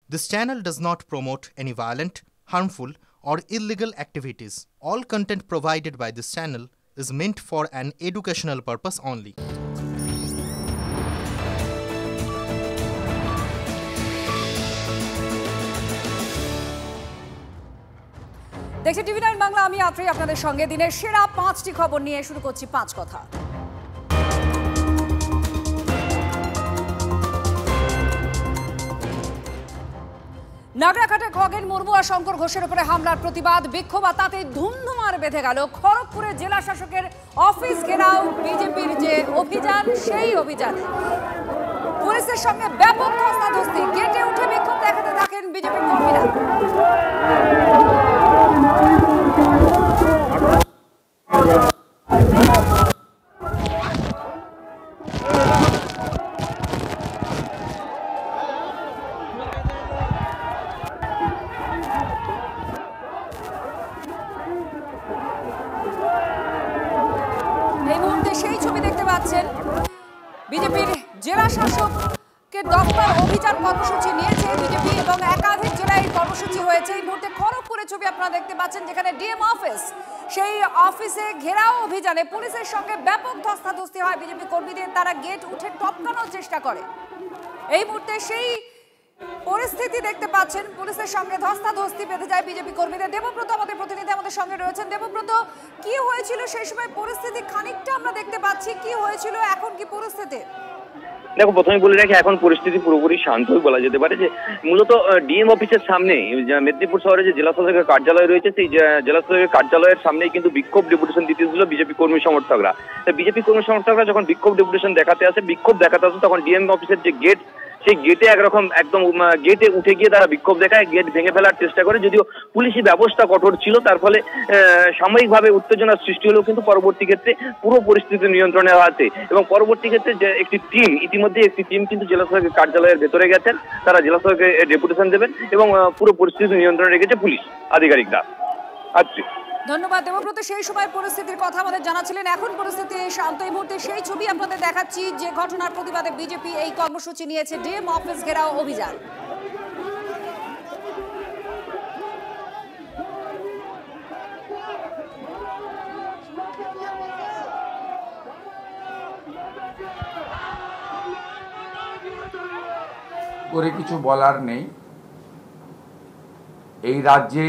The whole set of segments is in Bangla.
This channel does not promote any violent, harmful, or illegal activities. All content provided by this channel is meant for an educational purpose only. দেখছি টিভি9 বাংলা, আমি আত্রি আপনাদের সঙ্গে দিনের সেরা 5টি খবর নিয়ে শুরু করছি 5 কথা। নাগরাঘাটে খগেন মুর্মু আর শঙ্কর ঘোষের উপরে হামলার প্রতিবাদ, বিক্ষোভ আর তাতে ধুমধুমার বেঁধে গেল। খড়গপুরে জেলা শাসকের অফিস ঘেরাও বিজেপির যে অভিযান, সেই অভিযানে পুলিশের সঙ্গে ব্যাপক ধস্তাধস্তি, গেটে উঠে বিক্ষোভ দেখাতে থাকেন বিজেপির কর্মীরা। এই মুহূর্তে সেই ছবি দেখতে পাচ্ছেন, বিজেপির জেলা শাসকের দফতর অভিযান কর্মসূচি নিয়েছে বিজেপি এবং একাধিক জেলায় এই কর্মসূচি হয়েছে। এই মুহূর্তে খড়গপুরের ছবি আপনারা দেখতে পাচ্ছেন, যেখানে ডিএম অফিস, সেই অফিসে ঘেরাও অভিযানে পুলিশের সঙ্গে ব্যাপক ধস্তাধস্তি হয় বিজেপি কর্মীদের। তারা গেট উঠে টপকানোর চেষ্টা করে। এই মুহূর্তে সেই পরিস্থিতি দেখতে পাচ্ছেন, পুলিশের সঙ্গে ধস্তাধস্তি বেঁধে যায় বিজেপি কর্মীদের। দেবব্রত আমাদের প্রতিনিধি আমাদের সঙ্গে রয়েছেন। দেবব্রত, কি হয়েছিল সেই সময়? পরিস্থিতি খানিকটা আমরা দেখতে পাচ্ছি, কি হয়েছিল, এখন কি পরিস্থিতি? দেখো, প্রথমে বলে রাখি, এখন পরিস্থিতি পুরোপুরি শান্তই বলা যেতে পারে। যে মূলত ডিএম অফিসের সামনে, মেদিনীপুর শহরে যে জেলা শাসকের কার্যালয় রয়েছে, সেই জেলা শাসকের কার্যালয়ের সামনেই কিন্তু বিক্ষোভ ডেপুটেশন দিতে ছিল বিজেপি কর্মী সমর্থকরা। বিজেপি কর্মী সমর্থকরা যখন বিক্ষোভ ডেপুটেশন দেখাতে আসে, তখন ডিএম অফিসের যে গেট, সেই গেটে একরকম একদম গেটে উঠে গিয়ে তারা বিক্ষোভ দেখায়, গেট ভেঙে ফেলার চেষ্টা করে। যদিও পুলিশি ব্যবস্থা কঠোর ছিল, তার ফলে সাময়িকভাবে উত্তেজনার সৃষ্টি হলেও কিন্তু পরবর্তী ক্ষেত্রে পুরো পরিস্থিতি নিয়ন্ত্রণে আছে। এবং পরবর্তী ক্ষেত্রে যে ইতিমধ্যে একটি টিম কিন্তু জেলা শাসকের কার্যালয়ের ভেতরে গেছেন। তারা জেলা শাসকের ডেপুটেশন দেবেন এবং পুরো পরিস্থিতি নিয়ন্ত্রণে রেখেছে পুলিশ আধিকারিকরা। আচ্ছা, ধন্যবাদ দেবব্রত। সেই সময় পরিস্থিতির কথা আমাদের জানাচ্ছিলেন। এখন পরিস্থিতি শান্ত। এই মুহূর্তে সেই ছবি আপনাদের দেখাচ্ছি, যে ঘটনার প্রতিবাদে বিজেপি এই কর্মসূচি নিয়েছে, ডিএম অফিস ঘেরাও অভিযান। করে কিছু বলার নেই। এই রাজ্যে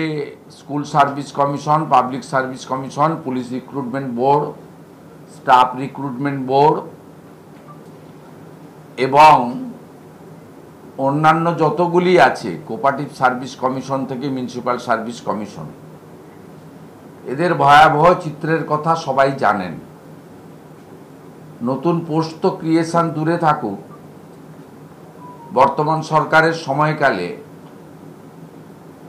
school service commission, public service commission, police recruitment board, staff recruitment board এবং অন্যান্য যতগুলি আছে, কোঅপারেটিভ সার্ভিস কমিশন থেকে মিউনিসিপ্যাল সার্ভিস কমিশন, এদের ভয়াবহ চিত্রের কথা সবাই জানেন। নতুন পোস্ট তো ক্রিয়েশন দূরে থাকুক, বর্তমান সরকারের সময়কালে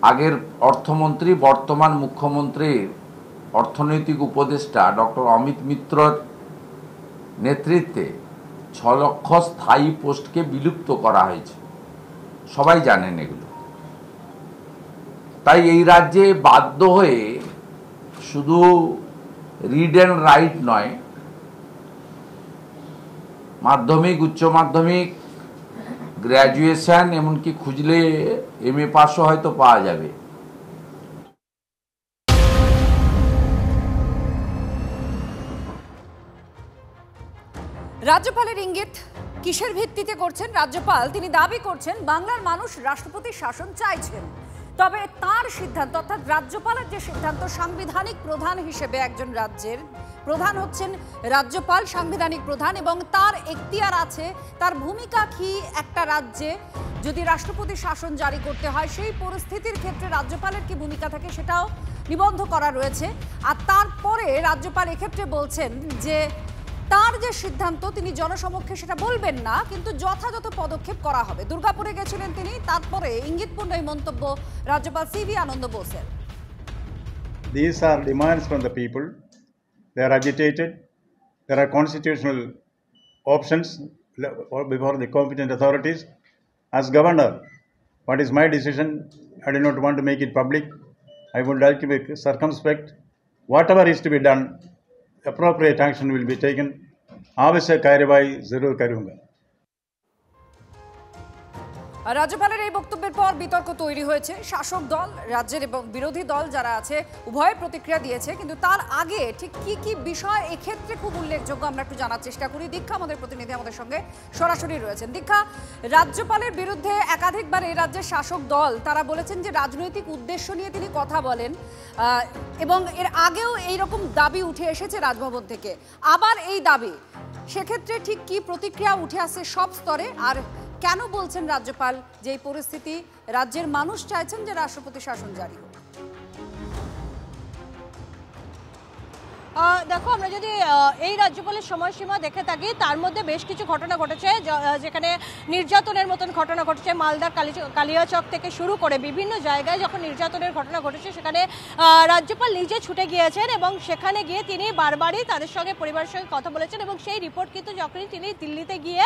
আগের অর্থমন্ত্রী, বর্তমান মুখ্যমন্ত্রীর অর্থনৈতিক উপদেষ্টা ডক্টর অমিত মিত্রর নেতৃত্বে 6 লক্ষ স্থায়ী পোস্টকে বিলুপ্ত করা হয়েছে। সবাই জানেন এগুলো। তাই এই রাজ্যে বাধ্য হয়ে শুধু রিড অ্যান্ড রাইট নয়, মাধ্যমিক, উচ্চ মাধ্যমিক, গ্র্যাজুয়েশন, এমনকি খুঁজলে MA পাসও হয়তো পাওয়া যাবে। রাজ্যপালের ইঙ্গিত কিসের ভিত্তিতে করছেন রাজ্যপাল? তিনি দাবি করছেন বাংলার মানুষ রাষ্ট্রপতির শাসন চাইছেন, তবে তার সিদ্ধান্ত, অর্থাৎ রাজ্যপালের যে সিদ্ধান্ত, সাংবিধানিক প্রধান হিসেবে একজন রাজ্যের প্রধান হচ্ছেন রাজ্যপাল, সাংবিধানিক প্রধান, এবং তার এখতিয়ার আছে। তার ভূমিকা কি একটা রাজ্যে যদি রাষ্ট্রপতি শাসন জারি করতে হয়, সেই পরিস্থিতির ক্ষেত্রে রাজ্যপালের কি ভূমিকা থাকে, সেটাও নিবন্ধ করা রয়েছে। আর তারপরে রাজ্যপাল এক্ষেত্রে বলছেন যে তার যে সিদ্ধান্ত, তিনি জনসমক্ষে সেটা বলবেন না, কিন্তু যথাযথ পদক্ষেপ করা হবে। দুর্গাপুরে গেছিলেন তিনি, তারপরে ইঙ্গিতপূর্ণ এই মন্তব্য রাজ্যপাল CV আনন্দ বোসের। These are demands from the people. They are agitated. There are constitutional options before the competent authorities. As governor, what is my decision? I do not want to make it public. I would like to be circumspect. Whatever is to be done, appropriate action will be taken. आवश्यक कार्यवाही जरूर करूंगा। রাজ্যপালের এই বক্তব্যের পর বিতর্ক তৈরি হয়েছে। শাসক দল, রাজ্যের এবং বিরোধী দল যারা আছে উভয় প্রতিক্রিয়া দিয়েছে, কিন্তু তার আগে ঠিক কি কি বিষয় এক্ষেত্রে খুব উল্লেখযোগ্য আমরা একটু জানার চেষ্টা করি। দীক্ষা আমাদের প্রতিনিধি আমাদের সঙ্গে সরাসরি রয়েছেন। দীক্ষা, রাজ্যপালের বিরুদ্ধে একাধিকবার এই রাজ্যের শাসক দল তারা বলেছেন যে রাজনৈতিক উদ্দেশ্য নিয়ে তিনি কথা বলেন, এবং এর আগেও এইরকম দাবি উঠে এসেছে রাজভবন থেকে। আবার এই দাবি, সেক্ষেত্রে ঠিক কি প্রতিক্রিয়া উঠে আসছে সব স্তরে, আর কেন বলছেন রাজ্যপাল যে এই পরিস্থিতি রাজ্যের মানুষ চাইছেন যে রাষ্ট্রপতি শাসন জারি হোক? দেখো, আমরা যদি এই রাজ্যপালের সময়সীমা দেখে থাকি, তার মধ্যে বেশ কিছু ঘটনা ঘটেছে, যেখানে নির্যাতনের মতন ঘটনা ঘটেছে। মালদার কালিয়াচক থেকে শুরু করে বিভিন্ন জায়গায় যখন নির্যাতনের ঘটনা ঘটেছে, সেখানে রাজ্যপাল নিজে ছুটে গিয়েছেন এবং সেখানে গিয়ে তিনি বারবারই তাদের সঙ্গে, পরিবারের সঙ্গে কথা বলেছেন এবং সেই রিপোর্ট কিন্তু যখনই তিনি দিল্লিতে গিয়ে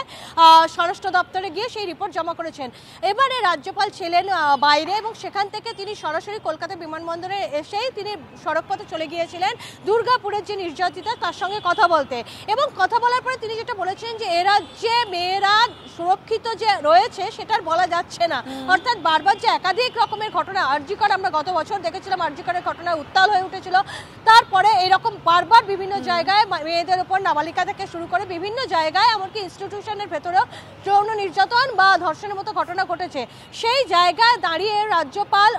স্বরাষ্ট্র দপ্তরে গিয়ে সেই রিপোর্ট জমা করেছেন। এবারে রাজ্যপাল ছিলেন বাইরে এবং সেখান থেকে তিনি সরাসরি কলকাতা বিমানবন্দরে এসেই তিনি সড়কপথে চলে গিয়েছিলেন দুর্গাপুরের যে নির্যাতিতা তার সঙ্গে কথা বলতে, এবং কথা বলার পরে তিনি যেটা বলেছেন যে এ রাজ্যে মেয়েরা সুরক্ষিত যে রয়েছে সেটার বলা যাচ্ছে না। অর্থাৎ বারবার যে একাধিক রকমের ঘটনা, আরজিকর আমরা গত বছর দেখেছিলাম, আরজিকরের ঘটনা উত্তাল হয়ে উঠেছিল, তারপরে এরকম বারবার বিভিন্ন জায়গায় মেয়েদের উপর, নাবালিকা থেকে শুরু করে বিভিন্ন জায়গায়, এমনকি ইনস্টিটিউশনের ভেতরেও যৌন নির্যাতন বা ধর্ষণের মতো ঘটনা ঘটেছে। সেই জায়গায় দাঁড়িয়ে রাজ্যপাল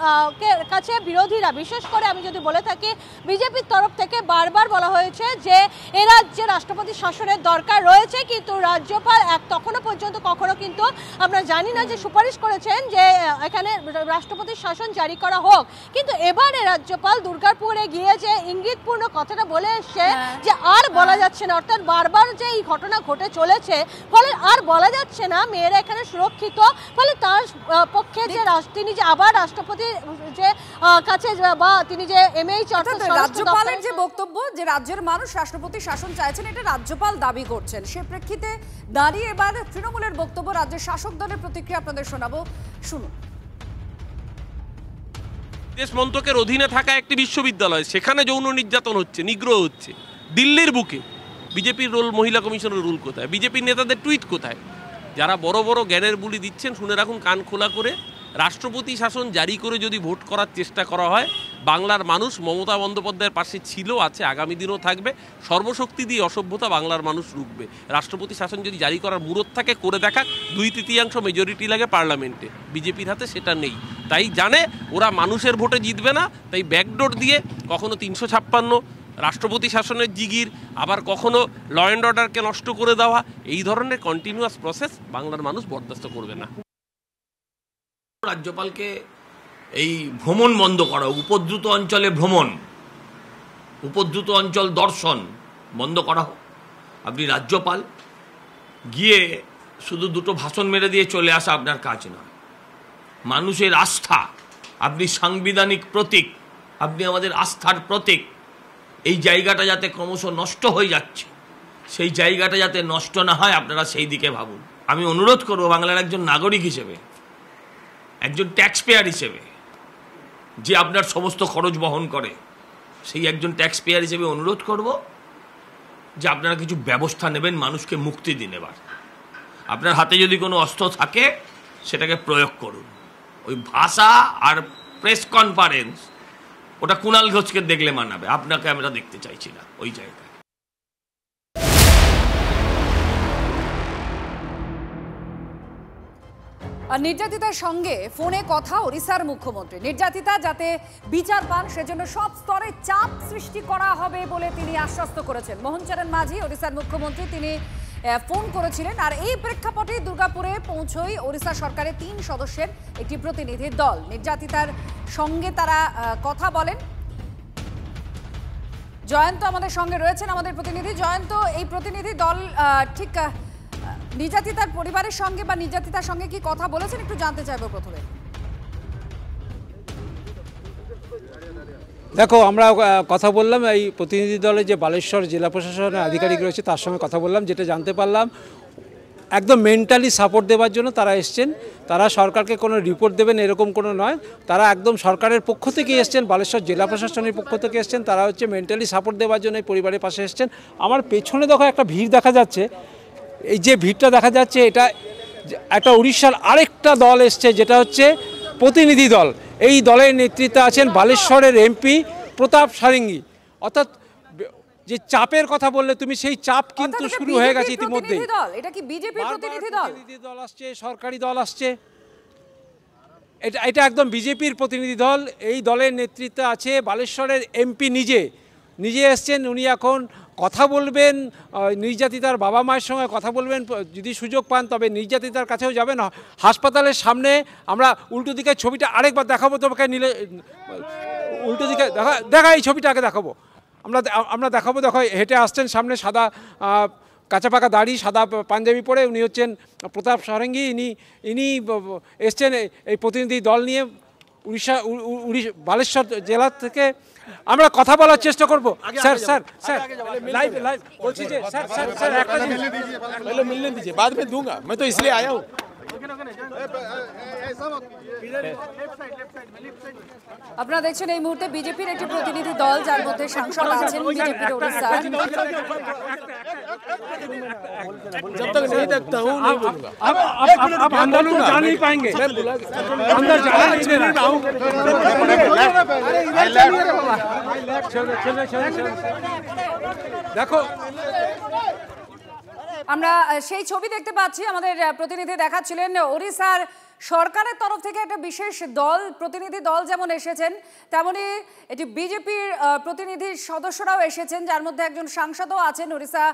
কাছে বিরোধীরা, বিশেষ করে আমি যদি বলে থাকি বিজেপির তরফ থেকে বারবার বলা হয়েছে যে এ রাজ্যে রাষ্ট্রপতি শাসনের দরকার রয়েছে, কিন্তু রাজ্যপাল তখনও পর্যন্ত কখনো কিন্তু আমরা জানি না যে সুপারিশ করেছেন যে এখানে রাষ্ট্রপতির শাসন জারি করা হোক। কিন্তু এবারে রাজ্যপাল দুর্গাপুরে গিয়ে যে ইঙ্গিতপূর্ণ কথাটা বলে এসছে যে আর বলা যাচ্ছে না, অর্থাৎ বারবার যে এই ঘটনা ঘটে চলেছে, ফলে আর বলা যাচ্ছে না মেয়েরা এখানে সুরক্ষিত, ফলে তার পক্ষে যে তিনি যে আবার রাষ্ট্রপতি যে কাছে বা তিনি যে এমএইচ, অর্থাৎ রাজ্যপালের যে বক্তব্য যে রাজ্যের মানুষ রাষ্ট্রপতি শাসন চাইছেন, এটা রাজ্যপাল দাবি করছেন। সে প্রেক্ষিতে দাঁড়িয়ে এবার তৃণমূলের বক্তব্য, রাজ্যের শাসক দলের প্রতিক্রিয়া আপনাদের শোনাবো, শুনুন। দেশ মন্ত্রকের অধীনে থাকা একটি বিশ্ববিদ্যালয়, সেখানে যৌন নির্যাতন হচ্ছে, নিগ্রহ হচ্ছে দিল্লির বুকে। বিজেপির রোল, মহিলা কমিশনের রোল কোথায়? বিজেপির নেতাদের টুইট কোথায়? যারা বড় বড় জ্ঞানের বুলি দিচ্ছেন, শুনে রাখুন কান খোলা করে। রাষ্ট্রপতি শাসন জারি করে যদি ভোট করার চেষ্টা করা হয়, বাংলার মানুষ মমতা বন্দ্যোপাধ্যায়ের পাশে ছিল, আছে, আগামী দিনও থাকবে। সর্বশক্তি দিয়ে অসভ্যতা বাংলার মানুষ রুখবে। রাষ্ট্রপতি শাসন যদি জারি করার মুরত থাকে, করে দেখা, 2/3 মেজরিটি লাগে পার্লামেন্টে। বিজেপির হাতে সেটা নেই, তাই জানে ওরা মানুষের ভোটে জিতবে না, তাই ব্যাকডোর দিয়ে কখনো 356 রাষ্ট্রপতি শাসনের জিগির, আবার কখনো ল অ্যান্ড অর্ডারকে নষ্ট করে দেওয়া, এই ধরনের কন্টিনিউয়াস প্রসেস বাংলার মানুষ বরদাস্ত করবে না। রাজ্যপালকে এই ভ্রমণ বন্ধ করা, উপদ্রুত অঞ্চলে ভ্রমণ, উপদ্রুত অঞ্চল দর্শন বন্ধ করা হোক। আপনি রাজ্যপাল, গিয়ে শুধু দুটো ভাষণ মেরে দিয়ে চলে আসা আপনার কাজ নয়। মানুষের আস্থা, আপনি সাংবিধানিক প্রতীক, আপনি আমাদের আস্থার প্রতীক। এই জায়গাটা যাতে ক্রমশ নষ্ট হয়ে যাচ্ছে, সেই জায়গাটা যাতে নষ্ট না হয়, আপনারা সেই দিকে ভাবুন। আমি অনুরোধ করব বাংলার একজন নাগরিক হিসেবে, একজন ট্যাক্স পেয়ার হিসেবে, যে আপনার সমস্ত খরচ বহন করে, সেই একজন ট্যাক্স পেয়ার হিসেবে অনুরোধ করব যে আপনারা কিছু ব্যবস্থা নেবেন, মানুষকে মুক্তি দিন। এবার আপনার হাতে যদি কোনো অস্ত্র থাকে সেটাকে প্রয়োগ করুন। ওই ভাষা আর প্রেস কনফারেন্স, ওটা কুণাল ঘোষকে দেখলে মানাবে, আপনাকে আমরা দেখতে চাইছি না ওই জায়গায়। নির্যাতিতার সঙ্গে ফোনে কথা ওড়িশার মুখ্যমন্ত্রী। নির্যাতিতা যাতে বিচার পান সেজন্য সব স্তরে চাপ সৃষ্টি করা হবে বলে তিনি আশ্বস্ত করেছেন। মোহন চরণ মাঝি ওড়িশার মুখ্যমন্ত্রী, তিনি ফোন করেছিলেন। আর এই প্রেক্ষাপটে দুর্গাপুরে পৌঁছই ওড়িশা সরকারের 3 সদস্যের একটি প্রতিনিধি দল। নির্যাতিতার সঙ্গে তারা কথা বলেন। জয়ন্ত আমাদের সঙ্গে রয়েছেন, আমাদের প্রতিনিধি। জয়ন্ত, এই প্রতিনিধি দল ঠিক নির্যাতিতার পরিবারের সঙ্গে বা নির্যাতিতার সঙ্গে কি কথা বলেছেন, একটু জানতে চাইবো প্রথমে। দেখো, আমরা কথা বললাম এই প্রতিনিধি দলে যে বালেশ্বর জেলা প্রশাসনের আধিকারিক রয়েছে তার সঙ্গে কথা বললাম। যেটা জানতে পারলাম, একদম মেন্টালি সাপোর্ট দেওয়ার জন্য তারা এসছেন। তারা সরকারকে কোনো রিপোর্ট দেবেন এরকম কোনো নয়, তারা একদম সরকারের পক্ষ থেকে এসছেন, বালেশ্বর জেলা প্রশাসনের পক্ষ থেকে এসছেন। তারা হচ্ছে মেন্টালি সাপোর্ট দেওয়ার জন্য এই পরিবারের পাশে এসছেন। আমার পেছনে দেখো একটা ভিড় দেখা যাচ্ছে, এই যে ভিড়টা দেখা যাচ্ছে এটা একটা উড়িষ্যার আরেকটা দল এসছে, যেটা হচ্ছে প্রতিনিধি দল। এই দলের নেতৃত্বে আছেন বালেশ্বরের এমপি প্রতাপ সারেঙ্গী। অর্থাৎ যে চাপের কথা বললে তুমি, সেই চাপ কিন্তু শুরু হয়ে গেছে ইতিমধ্যেই। এটা কি বিজেপির প্রতিনিধি দল? প্রতিনিধি দল আসছে, সরকারি দল আসছে, এটা একদম বিজেপির প্রতিনিধি দল। এই দলের নেতৃত্বে আছে বালেশ্বরের এমপি নিজে এসছেন। উনি এখন কথা বলবেন, নির্যাতিতার বাবা মায়ের সঙ্গে কথা বলবেন, যদি সুযোগ পান তবে নির্যাতিতার কাছেও যাবেন। হাসপাতালের সামনে আমরা উল্টো দিকে ছবিটা আরেকবার দেখাবো তোমাকে, নিলে উল্টো দিকে দেখা এই ছবিটা আগে দেখাবো, আমরা দেখাবো। দেখো হেঁটে আসছেন সামনে, সাদা কাঁচা পাকা দাড়ি, সাদা পাঞ্জাবি পরে, উনি হচ্ছেন প্রতাপ সারেঙ্গী। ইনি এসছেন এই প্রতিনিধি দল নিয়ে বালেশ্বর জেলা থেকে। আমরা কথা বলার চেষ্টা করবো। স্যার লাইভ বলছি যে স্যার একটা मिलने दीजिए, बाद में दूंगा, मैं तो इसलिए आया हूँ। আপনারা দেখছেন এই মুহূর্তে বিজেপির একটি প্রতিনিধি দল, যার মধ্যে সাংসদ আছেন বিজেপির ওড়িশা। जब तक नहीं देखता हूँ नहीं बोलूंगा। आप अंदर तो जा नहीं पाएंगे, अंदर जाना नहीं दे रहा हूँ। দেখো আমরা সেই ছবি দেখতে পাচ্ছি, আমাদের প্রতিনিধি দেখাচ্ছিলেন ওড়িশার সরকারের তরফ থেকে একটা বিশেষ দল, প্রতিনিধি দল যেমন এসেছেন, তেমনি এটি বিজেপির প্রতিনিধি সদস্যরাও এসেছেন, যার মধ্যে একজন সাংসদও আছেন ওড়িশা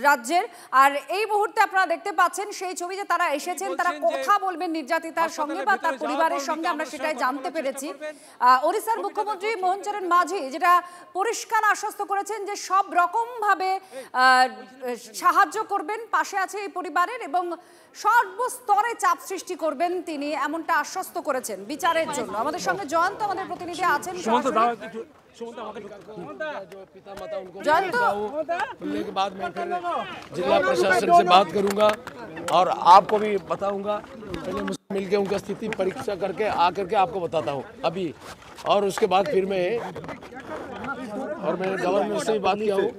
রাজ্যের। আর এই মুহূর্তে আপনারা দেখতে পাচ্ছেন সেই ছবি, যে তারা এসেছেন, তারা কথা বলবেন নির্যাতিতার সঙ্গে বা তার পরিবারের সঙ্গে, আমরা সেটাই জানতে পেরেছি। ওড়িশার মুখ্যমন্ত্রী মোহন চরণ মাঝি যেটা পরিষ্কার আশ্বস্ত করেছেন যে সব রকমভাবে সাহায্য করবেন, পাশে আছে এই পরিবারের, এবং সর্বস্তরে চাপ সৃষ্টি করবেন তিনি, এমনটা আশ্বস্ত করেছেন বিচারের জন্য। আমাদের সঙ্গে জয়ন্ত, আমাদের প্রতিনিধি আছেন। जयंत मिलने के बाद मैं फिर जिला प्रशासन से बात करूंगा और आपको भी बताऊंगा। पहले मुझसे मिलकर उनका स्थिति परीक्षा करके आकर के आपको बताता हूं अभी, और उसके बाद फिर मैं गवर्नमेंट से भी बात किया हूँ,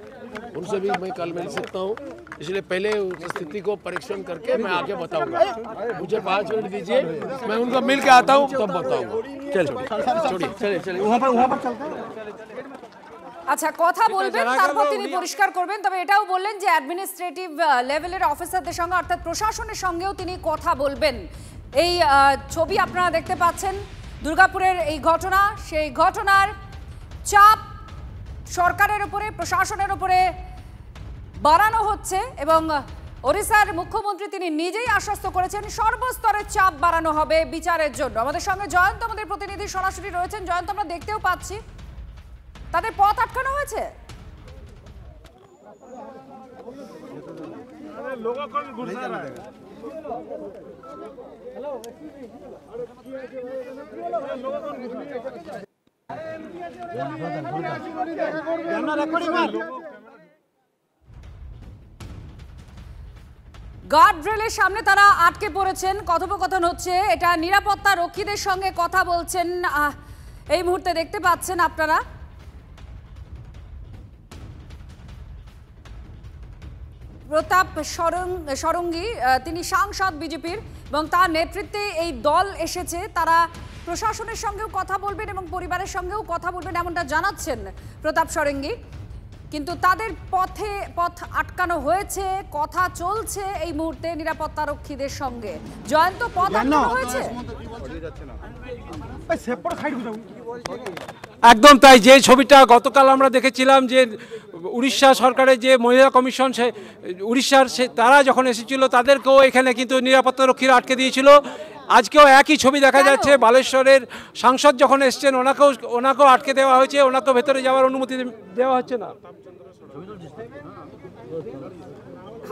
उनसे भी मैं कल मिल सकता हूँ, इसलिए पहले उस स्थिति को परीक्षण करके मैं आगे बताऊंगा। मुझे 5 मिनट दीजिए, मैं उनका मिल के आता हूँ तब बताऊंगा। चलिए वहाँ पर चलते हैं। আচ্ছা, কথা বলবেন, তারপর তিনি পরিষ্কার করবেন। তবে এটাও বললেন যে অ্যাডমিনিস্ট্রেটিভ লেভেলের অফিসারদের সঙ্গে, অর্থাৎ প্রশাসনের সঙ্গেও তিনি কথা বলবেন। এই ছবি আপনারা দেখতে পাচ্ছেন, দুর্গাপুরের এই ঘটনা, সেই ঘটনার চাপ সরকারের উপরে, প্রশাসনের উপরে বাড়ানো হচ্ছে, এবং ওড়িশার মুখ্যমন্ত্রী তিনি নিজেই আশ্বস্ত করেছেন সর্বস্তরে চাপ বাড়ানো হবে বিচারের জন্য। আমাদের সঙ্গে জয়ন্ত, আমাদের প্রতিনিধি সরাসরি রয়েছেন। জয়ন্ত, আমরা দেখতেও পাচ্ছি তাদের পথ আটকানো হয়েছে। গার্ড রেলের সামনে তারা আটকে পড়েছেন, কথোপকথন হচ্ছে, এটা নিরাপত্তা রক্ষীদের সঙ্গে কথা বলছেন। এই মুহূর্তে দেখতে পাচ্ছেন আপনারা। প্রতাপ সারেঙ্গী তিনি সাংসদ বিজেপির, এবং তার নেতৃত্বে এই দল এসেছে। তারা প্রশাসনের সঙ্গেও কথা বলবেন এবং পরিবারের সঙ্গেও কথা বলবেন, এমনটা জানাচ্ছেন প্রতাপ সারেঙ্গী। কিন্তু তাদের পথ আটকানো হয়েছে, কথা চলছে এই মুহূর্তে নিরাপত্তারক্ষীদের সঙ্গে। জয়ন্ত, পথ আটকানো হয়েছে। একদম তাই। যে ছবিটা গতকাল আমরা দেখেছিলাম, যে উড়িষ্যা সরকারের যে মহিলা কমিশন, সে উড়িষ্যার তারা যখন এসেছিল তাদেরকেও এখানে কিন্তু নিরাপত্তারক্ষীরা আটকে দিয়েছিল। আজকেও একই ছবি দেখা যাচ্ছে, বালেশ্বরের সাংসদ যখন এসছেন ওনাকেও আটকে দেওয়া হয়েছে, ওনাকেও ভেতরে যাওয়ার অনুমতি দেওয়া হচ্ছে না।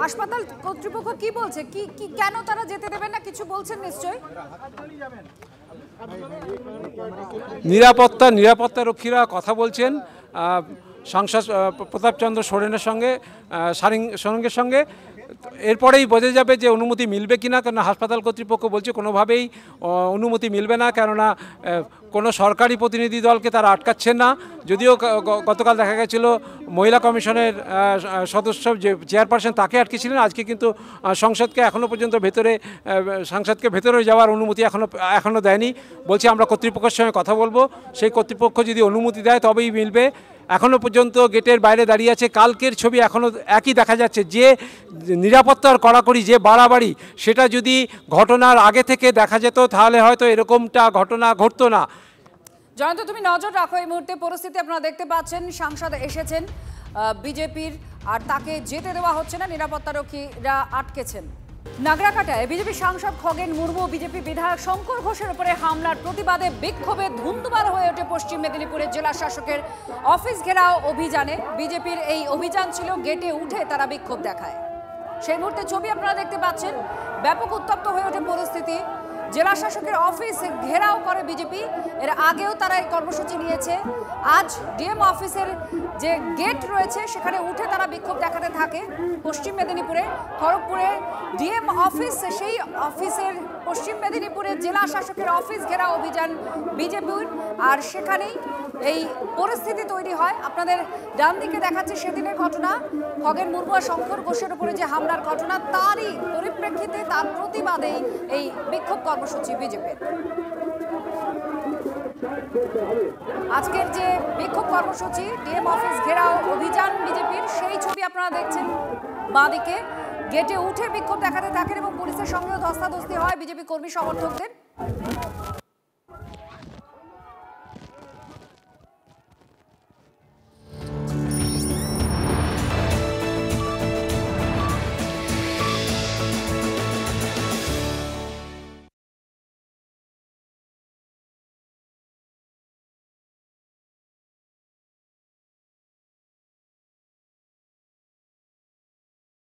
হাসপাতাল কর্তৃপক্ষ কি বলছে, কি কেন তারা যেতে দেবেন না, কিছু বলছেন নিশ্চয়ই? নিরাপত্তা রক্ষীরা কথা বলছেন সাংসদ প্রতাপচন্দ্র সোরেনের সঙ্গে, সারেঙ্গের সঙ্গে। এরপরেই বোঝা যাবে যে অনুমতি মিলবে কিনা, কেননা হাসপাতাল কর্তৃপক্ষ বলছে কোনোভাবেই অনুমতি মিলবে না, কেননা কোনো সরকারি প্রতিনিধি দলকে তারা আটকাচ্ছেন না। যদিও গতকাল দেখা গেছিল মহিলা কমিশনের সদস্য যে চেয়ারপারসন তাকে আটকেছিলেন, আজকে কিন্তু সংসদকে এখনও পর্যন্ত সাংসদকে ভেতরে যাওয়ার অনুমতি এখনও দেয়নি। বলছে আমরা কর্তৃপক্ষের সঙ্গে কথা বলবো, সেই কর্তৃপক্ষ যদি অনুমতি দেয় তবেই মিলবে। এখনও পর্যন্ত গেটের বাইরে দাঁড়িয়ে আছে। কালকের ছবি এখনও একই দেখা যাচ্ছে, যে নিরাপত্তার কড়াকড়ি, যে বাড়াবাড়ি, সেটা যদি ঘটনার আগে থেকে দেখা যেত তাহলে হয়তো এরকমটা ঘটনা ঘটতো না। জয়ন্ত, তুমি নজর রাখো এই মুহূর্তে পরিস্থিতি। আপনারা দেখতে পাচ্ছেন সাংসদ এসেছেন বিজেপির, আর তাকে যেতে দেওয়া হচ্ছে না, নিরাপত্তারক্ষীরা আটকেছেন। নাগরাকাটায় বিজেপি সাংসদ খগেন মুর্মু বিজেপি বিধায়ক শঙ্কর ঘোষের উপরে হামলার প্রতিবাদে বিক্ষোভে ধুন্ধুমার হয়ে ওঠে পশ্চিম মেদিনীপুরের জেলা শাসকের অফিস ঘেরাও অভিযানে। বিজেপির এই অভিযান ছিল গেটে উঠে তারা বিক্ষোভ দেখায়। সেই মুহূর্তে ছবি আপনারা দেখতে পাচ্ছেন। ব্যাপক উত্তপ্ত হয়ে ওঠে পরিস্থিতি। জেলা শাসকের অফিস ঘেরাও করে বিজেপি। এর আগেও তারা এই কর্মসূচি নিয়েছে। আজ ডিএম অফিসের যে গেট রয়েছে সেখানে উঠে তারা বিক্ষোভ দেখাতে থাকে। পশ্চিম মেদিনীপুরে খড়গপুরে ডিএম অফিস, সেই অফিসের পশ্চিম মেদিনীপুরের জেলা শাসকের অফিস ঘেরাও অভিযান বিজেপির, আর সেখানেই এই পরিস্থিতি তৈরি হয়। আপনাদের ডান দিকে দেখাচ্ছে সেদিনের ঘটনা, খগেন মুর্মু আর শঙ্কর ঘোষের উপরে যে হামলার ঘটনা, তারই পরিপ্রেক্ষিতে তার প্রতিবাদেই এই বিক্ষোভ কর্মসূচি বিজেপির। আজকের যে বিক্ষোভ কর্মসূচি ডিএম অফিস ঘেরাও অভিযান বিজেপির, সেই ছবি আপনারা দেখছেন। বাঁদিকে গেটে উঠে বিক্ষোভ দেখাতে থাকেন এবং পুলিশের সঙ্গেও ধস্তাধস্তি হয় বিজেপি কর্মী সমর্থকদের।